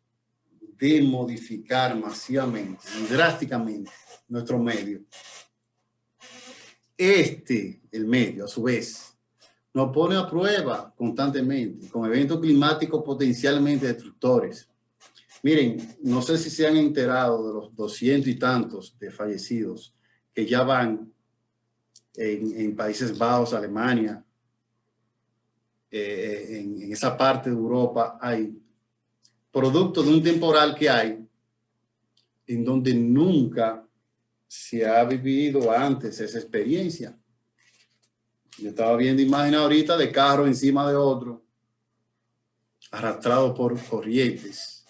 de modificar masivamente y drásticamente nuestro medio. El medio, a su vez, nos pone a prueba constantemente con eventos climáticos potencialmente destructores. Miren, no sé si se han enterado de los 200 y tantos de fallecidos que ya van en Países Bajos, Alemania, en esa parte de Europa, hay producto de un temporal que hay en donde nunca se ha vivido antes esa experiencia. Yo estaba viendo imágenes ahorita de carros encima de otro, arrastrados por corrientes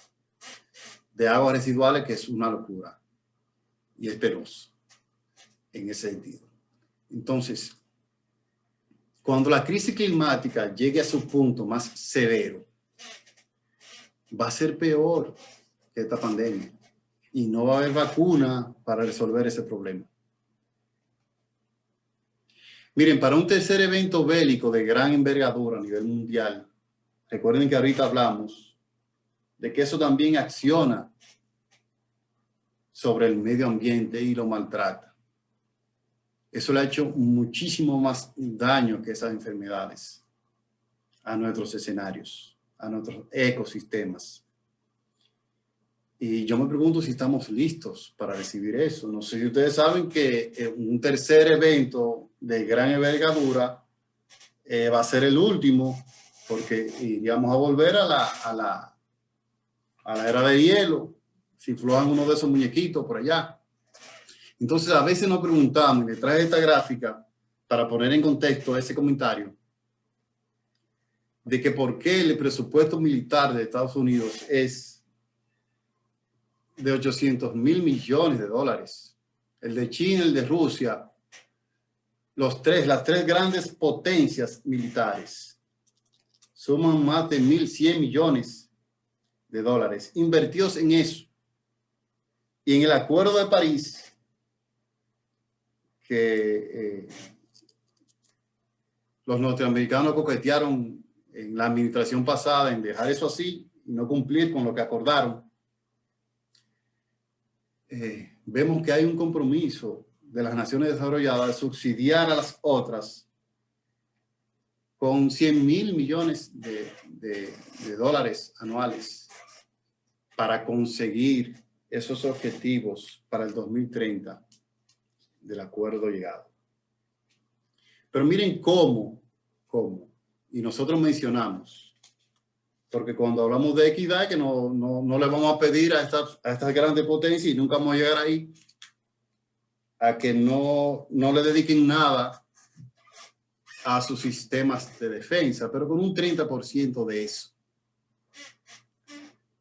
de aguas residuales, que es una locura y es penoso en ese sentido. Entonces, cuando la crisis climática llegue a su punto más severo, va a ser peor que esta pandemia y no va a haber vacuna para resolver ese problema. Miren, para un tercer evento bélico de gran envergadura a nivel mundial, recuerden que ahorita hablamos de que eso también acciona sobre el medio ambiente y lo maltrata. Eso le ha hecho muchísimo más daño que esas enfermedades a nuestros escenarios, a nuestros ecosistemas. Y yo me pregunto si estamos listos para recibir eso. No sé si ustedes saben que un tercer evento de gran envergadura va a ser el último, porque iríamos a volver a la era de hielo, si flojan uno de esos muñequitos por allá. Entonces, a veces nos preguntamos, y le traje esta gráfica para poner en contexto ese comentario, de que por qué el presupuesto militar de Estados Unidos es de 800.000 millones de dólares. El de China, el de Rusia, las tres grandes potencias militares suman más de 1.100 millones de dólares invertidos en eso. Y en el Acuerdo de París, que los norteamericanos coquetearon en la administración pasada en dejar eso así y no cumplir con lo que acordaron, vemos que hay un compromiso de las naciones desarrolladas de subsidiar a las otras con 100.000 millones de dólares anuales para conseguir esos objetivos para el 2030 del acuerdo llegado. Pero miren cómo, y nosotros mencionamos, porque cuando hablamos de equidad, que no le vamos a pedir a estas grandes potencias, y nunca vamos a llegar ahí, a que no le dediquen nada a sus sistemas de defensa, pero con un 30% de eso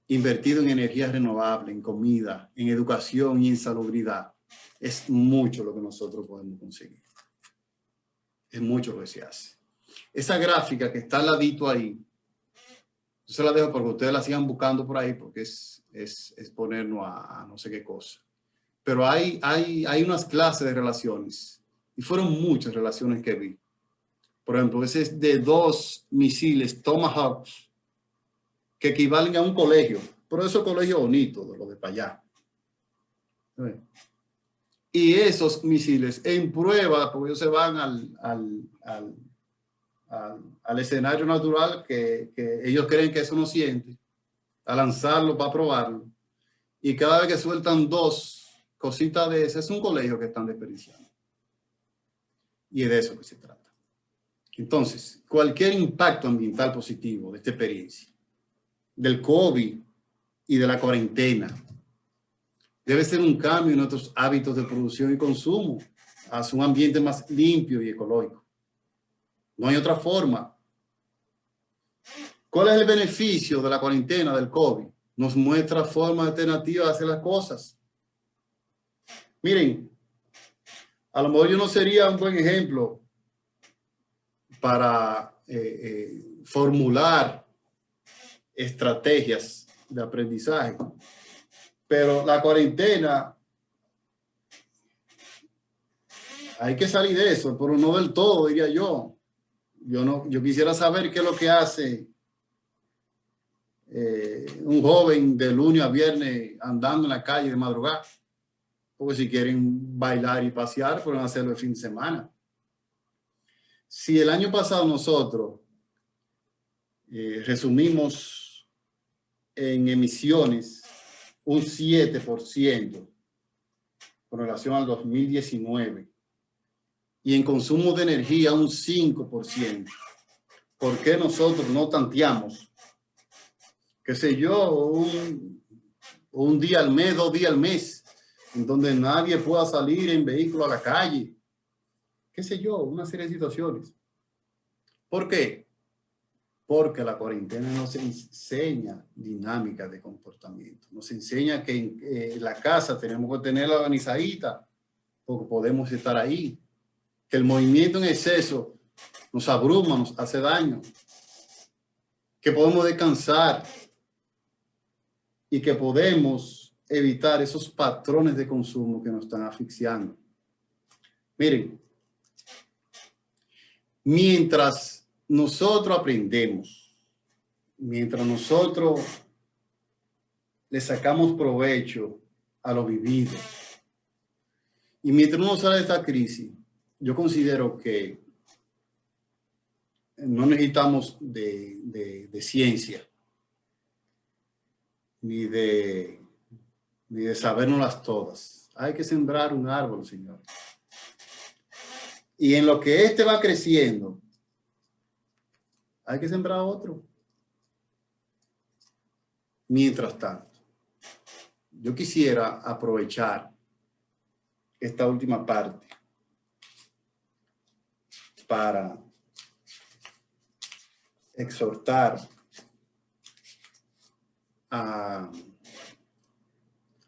invertido en energía renovable, en comida, en educación y en salubridad, es mucho lo que nosotros podemos conseguir. Es mucho lo que se hace. Esa gráfica que está al ladito ahí, yo se la dejo porque ustedes la sigan buscando por ahí, porque es ponernos a no sé qué cosa. Pero hay unas clases de relaciones, y fueron muchas relaciones que vi. Por ejemplo, ese es de 2 misiles Tomahawk que equivalen a un colegio, pero esos colegios bonitos, de los de para allá. Y esos misiles en prueba, porque ellos se van al escenario natural que ellos creen que eso no siente, a lanzarlo para probarlo. Y cada vez que sueltan 2 cositas de esas, es un colegio que están desperdiciando. Y es de eso que se trata. Entonces, cualquier impacto ambiental positivo de esta experiencia, del COVID y de la cuarentena, debe ser un cambio en nuestros hábitos de producción y consumo hacia un ambiente más limpio y ecológico. No hay otra forma. ¿Cuál es el beneficio de la cuarentena, del COVID? Nos muestra formas alternativas de hacer las cosas. Miren, a lo mejor yo no sería un buen ejemplo para formular estrategias de aprendizaje, pero la cuarentena hay que salir de eso, pero no del todo, diría yo. Yo quisiera saber qué es lo que hace un joven de lunes a viernes andando en la calle de madrugada, porque si quieren bailar y pasear pueden hacerlo el fin de semana. Si el año pasado nosotros resumimos en emisiones un 7% con relación al 2019 y en consumo de energía un 5%, ¿por qué nosotros no tanteamos, qué sé yo, un día al mes, 2 días al mes, en donde nadie pueda salir en vehículo a la calle? Qué sé yo, una serie de situaciones. ¿Por qué? Porque la cuarentena nos enseña dinámicas de comportamiento. Nos enseña que en la casa tenemos que tenerla organizadita porque podemos estar ahí. Que el movimiento en exceso nos abruma, nos hace daño. Que podemos descansar y que podemos evitar esos patrones de consumo que nos están asfixiando. Miren, mientras nosotros aprendemos, mientras nosotros le sacamos provecho a lo vivido, y mientras uno sale de esta crisis, yo considero que no necesitamos de ciencia, ni de sabérnoslas todas. Hay que sembrar un árbol, señor. Y en lo que este va creciendo, hay que sembrar otro. Mientras tanto, yo quisiera aprovechar esta última parte para exhortar a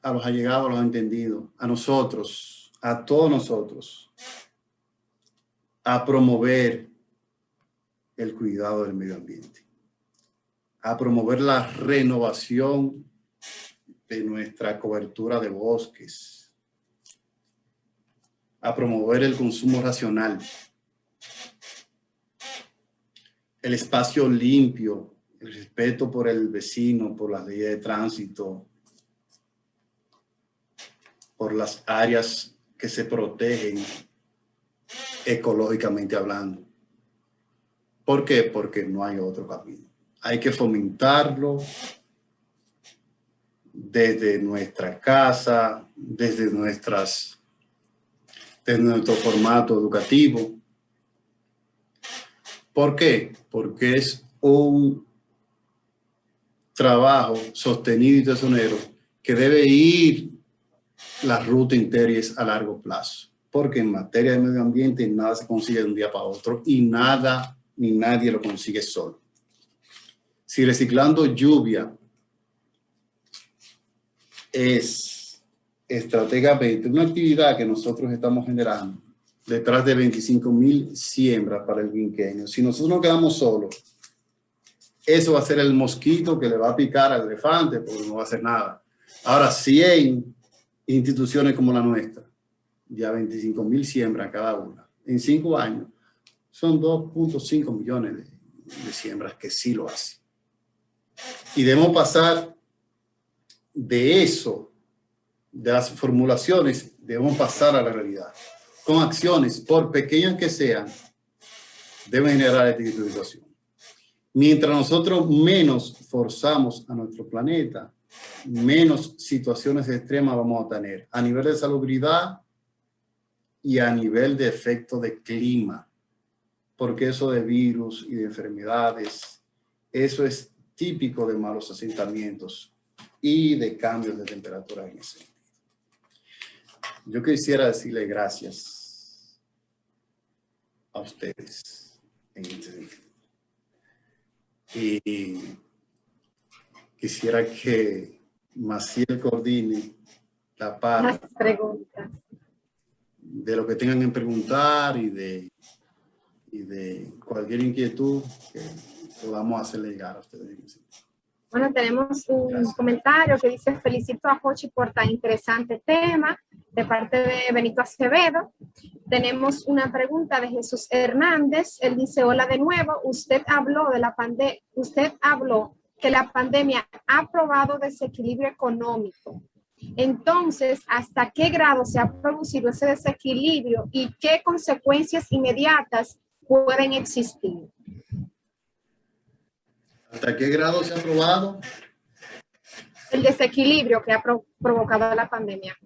los allegados, a los entendidos, a nosotros, a todos nosotros, a promover el cuidado del medio ambiente, a promover la renovación de nuestra cobertura de bosques, a promover el consumo racional, el espacio limpio, el respeto por el vecino, por las leyes de tránsito, por las áreas que se protegen ecológicamente hablando. ¿Por qué? Porque no hay otro camino. Hay que fomentarlo desde nuestra casa, desde nuestro formato educativo. ¿Por qué? Porque es un trabajo sostenido y tesonero que debe ir la ruta entera y es a largo plazo. porque en materia de medio ambiente nada se consigue de un día para otro y nada ni nadie lo consigue solo. Si reciclando lluvia es estratégicamente una actividad que nosotros estamos generando detrás de 25,000 siembras para el quinquenio, si nosotros nos quedamos solos, eso va a ser el mosquito que le va a picar al elefante porque no va a hacer nada. Ahora, 100 instituciones como la nuestra, ya 25,000 siembras cada una, en 5 años, son 2.5 millones de siembras que sí lo hacen. Y debemos pasar de eso, de las formulaciones, debemos pasar a la realidad. Con acciones, por pequeñas que sean, deben generar esta situación. Mientras nosotros menos forzamos a nuestro planeta, menos situaciones extremas vamos a tener a nivel de salubridad y a nivel de efecto de clima. Porque eso de virus y de enfermedades, eso es típico de malos asentamientos y de cambios de temperatura en ese sentido. Yo quisiera decirle gracias a ustedes en este sentido. Y quisiera que Maciel coordine la parte las preguntas de lo que tengan que preguntar y de cualquier inquietud que podamos hacerle llegar a ustedes. Bueno, tenemos un comentario que dice: felicito a Jochi por tan interesante tema, de parte de Benito Acevedo. Tenemos una pregunta de Jesús Hernández. Él dice: hola de nuevo, usted habló que la pandemia ha probado desequilibrio económico. Entonces, ¿hasta qué grado se ha producido ese desequilibrio y qué consecuencias inmediatas pueden existir? ¿Hasta qué grado se ha probado? El desequilibrio que ha provocado la pandemia.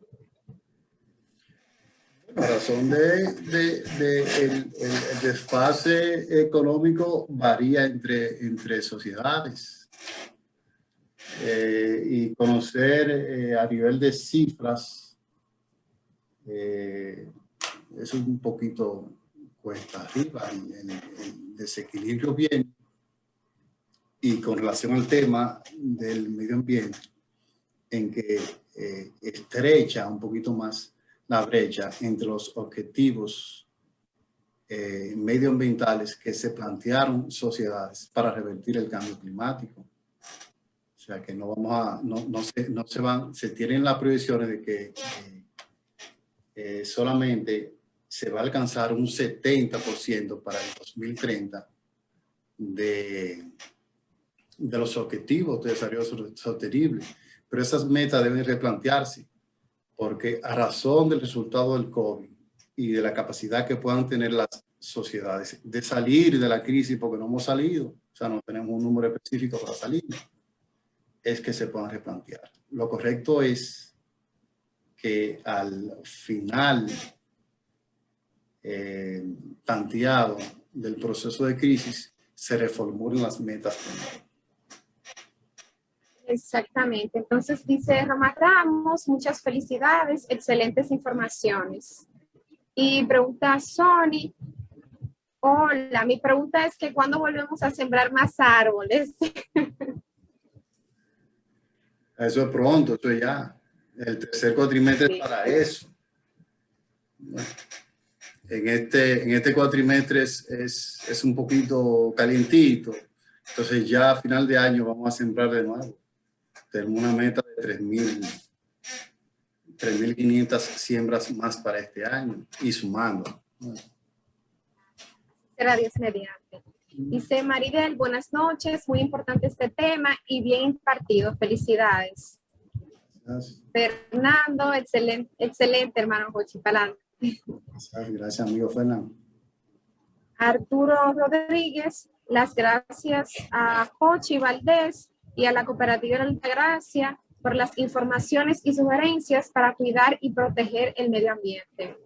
La razón el desfase económico varía entre sociedades. Y conocer a nivel de cifras, eso es un poquito cuesta arriba. El desequilibrio viene. Y con relación al tema del medio ambiente, en que estrecha un poquito más la brecha entre los objetivos medioambientales que se plantearon sociedades para revertir el cambio climático. O sea que no vamos a, se tienen las proyecciones de que solamente se va a alcanzar un 70% para el 2030 de los objetivos de desarrollo sostenible. Pero esas metas deben replantearse, porque a razón del resultado del COVID y de la capacidad que puedan tener las sociedades de salir de la crisis, porque no hemos salido, o sea, no tenemos un número específico para salir, es que se puedan replantear. Lo correcto es que al final tanteado del proceso de crisis se reformulen las metas. Exactamente. Entonces dice Roma Ramos: muchas felicidades, excelentes informaciones. Y pregunta Sony: hola, mi pregunta es que ¿cuándo volvemos a sembrar más árboles? Eso es pronto, eso ya. El tercer cuatrimestre sí. Es para eso. Bueno, en este cuatrimestre es un poquito calientito. Entonces ya a final de año vamos a sembrar de nuevo. Tenemos una meta de 3.500 siembras más para este año y sumando. Será Dios mediante. Dice Maridel: buenas noches, muy importante este tema y bien impartido, felicidades. Gracias. Fernando: excelente hermano Jochi, para adelante. Gracias amigo Fernando. Arturo Rodríguez: las gracias a Jochi Valdés y a la Cooperativa de Altagracia por las informaciones y sugerencias para cuidar y proteger el medio ambiente.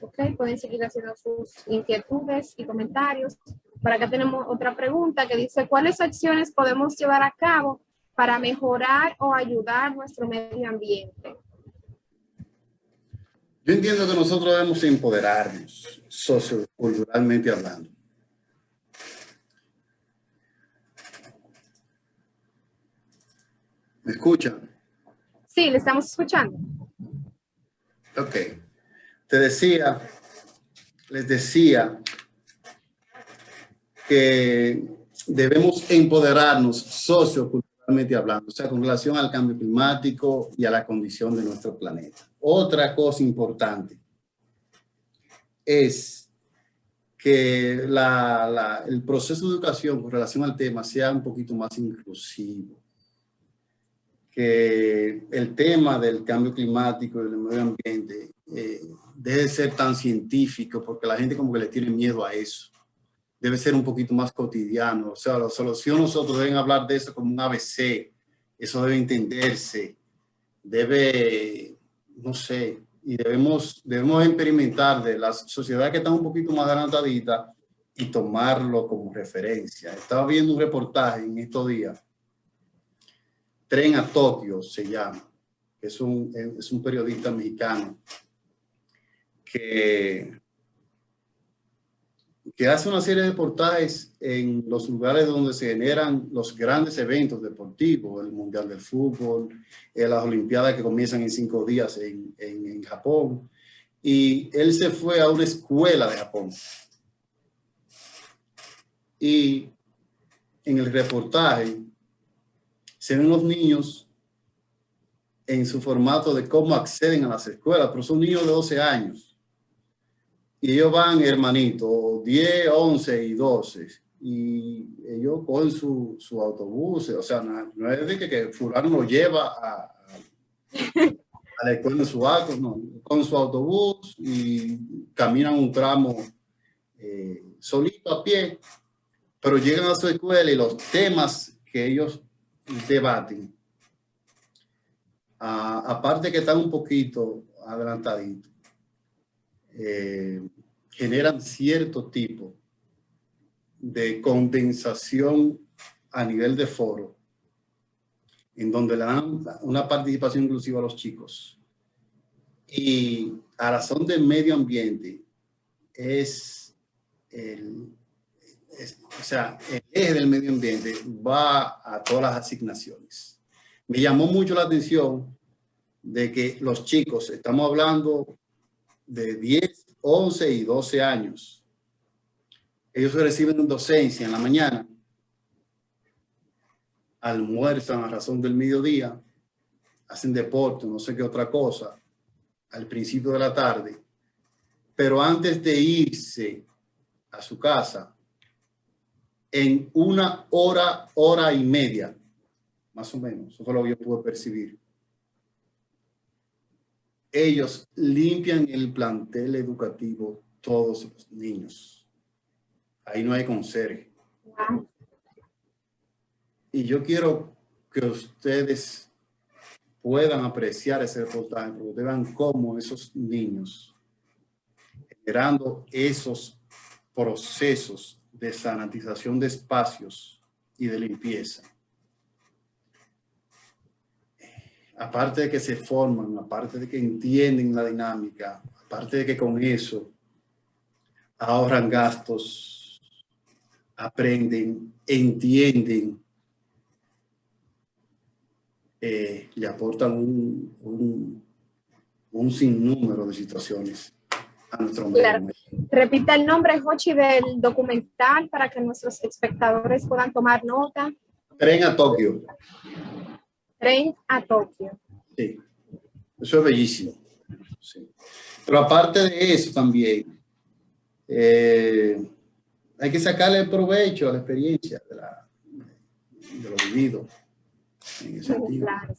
Ok, pueden seguir haciendo sus inquietudes y comentarios. Por acá tenemos otra pregunta que dice: ¿cuáles acciones podemos llevar a cabo para mejorar o ayudar nuestro medio ambiente? Yo entiendo que nosotros debemos empoderarnos socioculturalmente hablando. ¿Me escuchan? Sí, le estamos escuchando. Ok. Les decía que debemos empoderarnos socioculturalmente hablando, o sea, con relación al cambio climático y a la condición de nuestro planeta. Otra cosa importante es que el proceso de educación con relación al tema sea un poquito más inclusivo, que el tema del cambio climático y del medio ambiente deje de ser tan científico, porque la gente como que le tiene miedo a eso. Debe ser un poquito más cotidiano, o sea, la solución nosotros deben hablar de eso como un ABC, eso debe entenderse, no sé, y debemos experimentar de las sociedades que están un poquito más adelantaditas y tomarlo como referencia. Estaba viendo un reportaje en estos días, Tren a Tokio se llama, es un periodista mexicano que hace una serie de reportajes en los lugares donde se generan los grandes eventos deportivos, el Mundial del Fútbol, las Olimpiadas que comienzan en 5 días en Japón. Y él se fue a una escuela de Japón. Y en el reportaje se ven los niños en su formato de cómo acceden a las escuelas, pero son niños de 12 años. Y ellos van, hermanitos, 10, 11 y 12. Y ellos cogen su autobús. O sea, no es de que fulano lo lleva a la escuela en su auto, no. Con su autobús y caminan un tramo solito a pie. Pero llegan a su escuela y los temas que ellos debaten, aparte que están un poquito adelantaditos, generan cierto tipo de condensación a nivel de foro, en donde le dan una participación inclusiva a los chicos. Y a razón del medio ambiente o sea, el eje del medio ambiente va a todas las asignaciones. Me llamó mucho la atención de que los chicos, estamos hablando de 10, 11 y 12 años, ellos reciben docencia en la mañana, almuerzan a razón del mediodía, hacen deporte, no sé qué otra cosa, al principio de la tarde, pero antes de irse a su casa, en 1 hora, hora y media, más o menos, eso fue lo que yo pude percibir, ellos limpian el plantel educativo, todos los niños. Ahí no hay conserje. Y yo quiero que ustedes puedan apreciar ese reportaje, porque ustedes vean cómo esos niños, generando esos procesos de sanitización de espacios y de limpieza, aparte de que se forman, aparte de que entienden la dinámica, aparte de que con eso ahorran gastos, aprenden, entienden, le aportan un sinnúmero de situaciones a nuestro medio. Claro. Repita el nombre, Jochi, del documental para que nuestros espectadores puedan tomar nota. Tren a Tokio. Tren a Tokio. Sí, eso es bellísimo. Sí. Pero aparte de eso también, hay que sacarle el provecho a la experiencia de lo vivido. En ese sentido. Claro.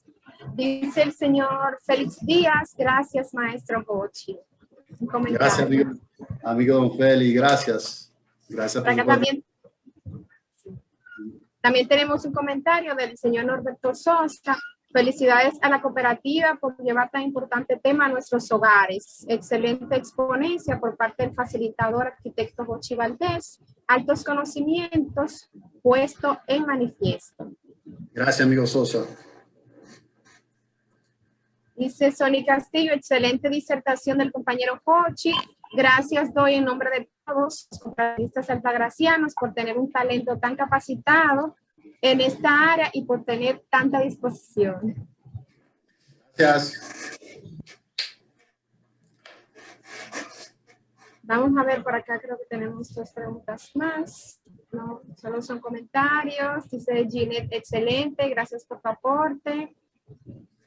Dice el señor Félix Díaz, gracias, maestro Jochi. Gracias, amigo don Félix, gracias. Gracias por también tenemos un comentario del señor Norberto Sosa. Felicidades a la cooperativa por llevar tan importante tema a nuestros hogares. Excelente exponencia por parte del facilitador arquitecto Jochi Valdés. Altos conocimientos puesto en manifiesto. Gracias, amigo Sosa. Dice Sony Castillo, excelente disertación del compañero Jochi. Gracias doy en nombre de todos los compañeristas altagracianos por tener un talento tan capacitado en esta área y por tener tanta disposición. Gracias. Vamos a ver por acá, creo que tenemos 2 preguntas más. No, solo son comentarios. Dice Ginette, excelente, gracias por tu aporte.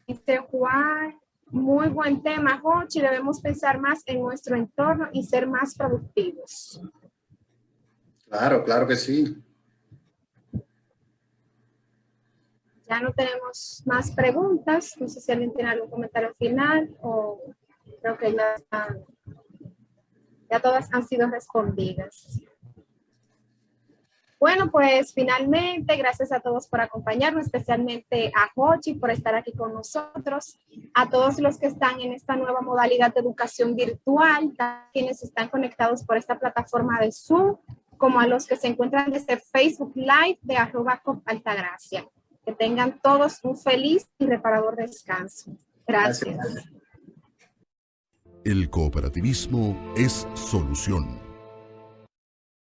Dice Juan, muy buen tema, Jochi. Debemos pensar más en nuestro entorno y ser más productivos. Claro, claro que sí. Ya no tenemos más preguntas. No sé si alguien tiene algún comentario final o creo que ya todas han sido respondidas. Bueno, pues finalmente, gracias a todos por acompañarnos, especialmente a Jochi por estar aquí con nosotros, a todos los que están en esta nueva modalidad de educación virtual, a quienes están conectados por esta plataforma de Zoom, como a los que se encuentran desde Facebook Live de @COP_Altagracia. Que tengan todos un feliz y reparador descanso. Gracias. El cooperativismo es solución.